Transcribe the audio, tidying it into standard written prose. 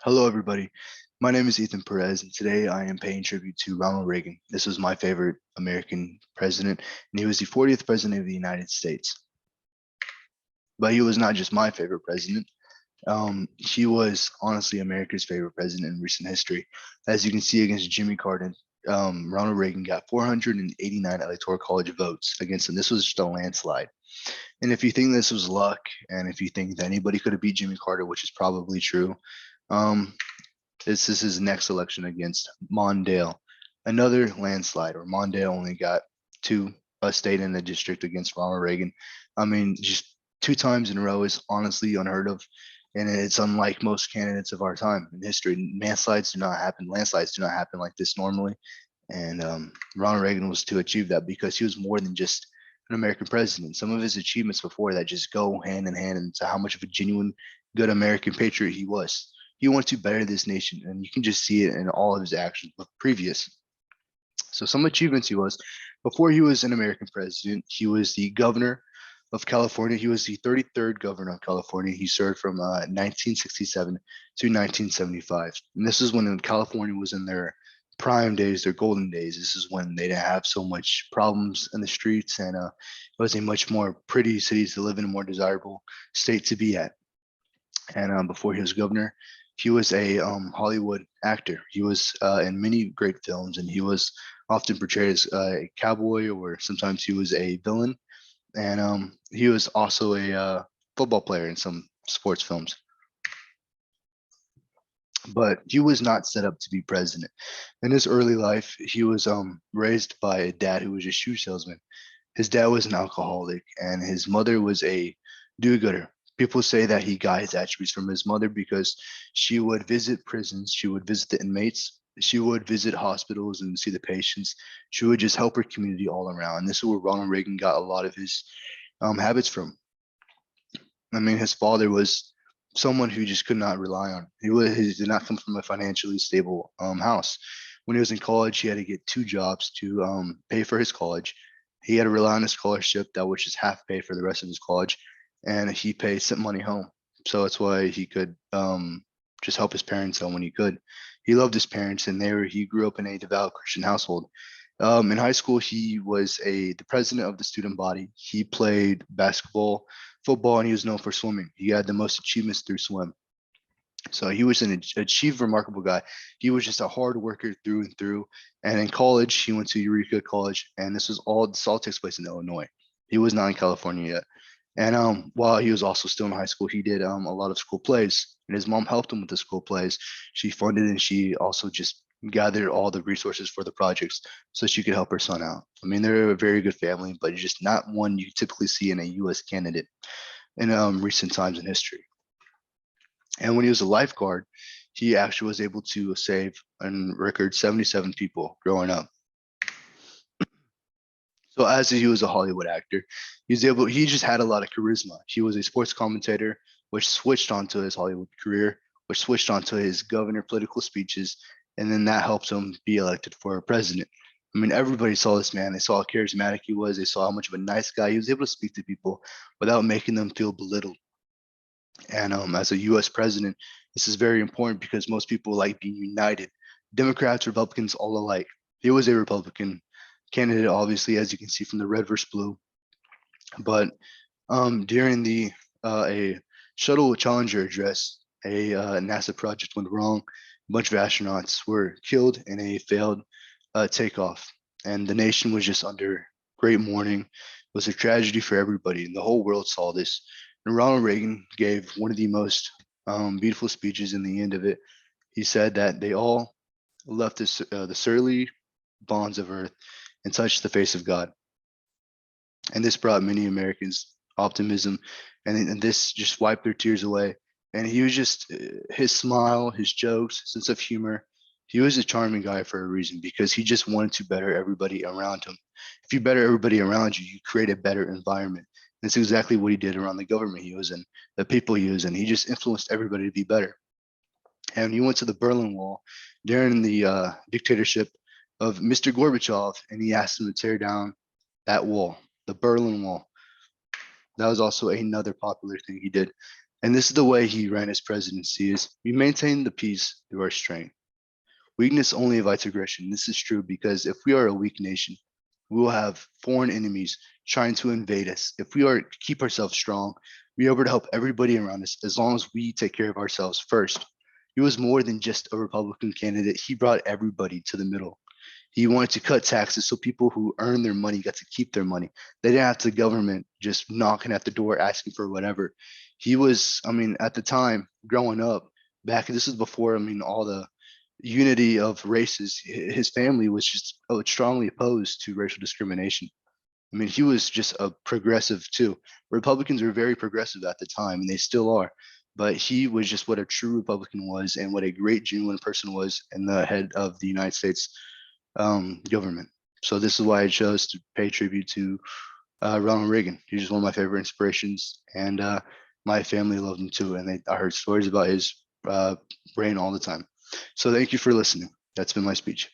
Hello, everybody. My name is Ethan Perez, and today I am paying tribute to Ronald Reagan. This was my favorite American president, and he was the 40th president of the United States. But he was not just my favorite president. He was honestly America's favorite president in recent history. As you can see against Jimmy Carter, Ronald Reagan got 489 electoral college votes against him. This was just a landslide. And if you think this was luck, and if you think that anybody could have beat Jimmy Carter, which is probably true, um, this is his next election against Mondale, another landslide. Or Mondale only got a state and a district against Ronald Reagan. I mean, just two times in a row is honestly unheard of, and it's unlike most candidates of our time in history. Landslides do not happen. Landslides do not happen like this normally, and Ronald Reagan was to achieve that because he was more than just an American president. Some of his achievements before that just go hand in hand into how much of a genuine good American patriot he was. He wanted to better this nation, and you can just see it in all of his actions previous. So some achievements he was before he was an American president. He was the governor of California. He was the 33rd governor of California. He served from 1967 to 1975, and this is when California was in their prime days, their golden days. This is when they didn't have so much problems in the streets, and it was a much more pretty city to live in, a more desirable state to be at. And before he was governor, he was a Hollywood actor. He was in many great films, and he was often portrayed as a cowboy, or sometimes he was a villain. And he was also a football player in some sports films. But he was not set up to be president. In his early life, he was raised by a dad who was a shoe salesman. His dad was an alcoholic, and his mother was a do-gooder. People say that he got his attributes from his mother because she would visit prisons, she would visit the inmates, she would visit hospitals and see the patients. She would just help her community all around. And this is where Ronald Reagan got a lot of his habits from. I mean, his father was someone who just could not rely on. He did not come from a financially stable house. When he was in college, he had to get two jobs to pay for his college. He had to rely on a scholarship that was just half paid for the rest of his college, and he paid some money home. So that's why he could just help his parents out when he could. He loved his parents, and he grew up in a devout Christian household. In high school, he was the president of the student body. He played basketball, football, and he was known for swimming. He had the most achievements through swim. So he was an achieved, remarkable guy. He was just a hard worker through and through. And in college, he went to Eureka College, and this all takes place in Illinois. He was not in California yet. And while he was also still in high school, he did a lot of school plays, and his mom helped him with the school plays. She funded, and she also just gathered all the resources for the projects so she could help her son out. I mean, they're a very good family, but just not one you typically see in a U.S. candidate in recent times in history. And when he was a lifeguard, he actually was able to save a record 77 people growing up. So as he was a Hollywood actor, he just had a lot of charisma. He was a sports commentator, which switched onto his Hollywood career, which switched onto his governor political speeches, and then that helped him be elected for president. I mean, everybody saw this man. They saw how charismatic he was. They saw how much of a nice guy he was able to speak to people without making them feel belittled. And as a U.S. president, this is very important because most people like being united. Democrats, Republicans, all alike. He was a Republican candidate, obviously, as you can see from the red versus blue. But during a shuttle Challenger address, a NASA project went wrong. A bunch of astronauts were killed in a failed takeoff, and the nation was just under great mourning. It was a tragedy for everybody, and the whole world saw this. And Ronald Reagan gave one of the most beautiful speeches in the end of it. He said that they all left the surly bonds of earth and touched the face of God. And this brought many Americans optimism, and this just wiped their tears away. And he was just his smile, his jokes, sense of humor. He was a charming guy for a reason because he just wanted to better everybody around him. If you better everybody around you, you create a better environment. And that's exactly what he did around the government he was in, the people he was in. He just influenced everybody to be better. And he went to the Berlin Wall during the dictatorship of Mr. Gorbachev, and he asked him to tear down that wall, the Berlin Wall. That was also another popular thing he did. And this is the way he ran his presidency: is we maintain the peace through our strength. Weakness only invites aggression. This is true because if we are a weak nation, we will have foreign enemies trying to invade us. If we are keep ourselves strong, we are able to help everybody around us as long as we take care of ourselves first. He was more than just a Republican candidate. He brought everybody to the middle. He wanted to cut taxes so people who earn their money got to keep their money. They didn't have the government just knocking at the door asking for whatever. He was, I mean, at the time growing up, back, this is before, I mean, all the unity of races. His family was just strongly opposed to racial discrimination. I mean, he was just a progressive too. Republicans were very progressive at the time, and they still are. But he was just what a true Republican was, and what a great, genuine person was, in the head of the United States government. So this is why I chose to pay tribute to Ronald Reagan. He's just one of my favorite inspirations, and my family loved him too. And I heard stories about his reign all the time. So thank you for listening. That's been my speech.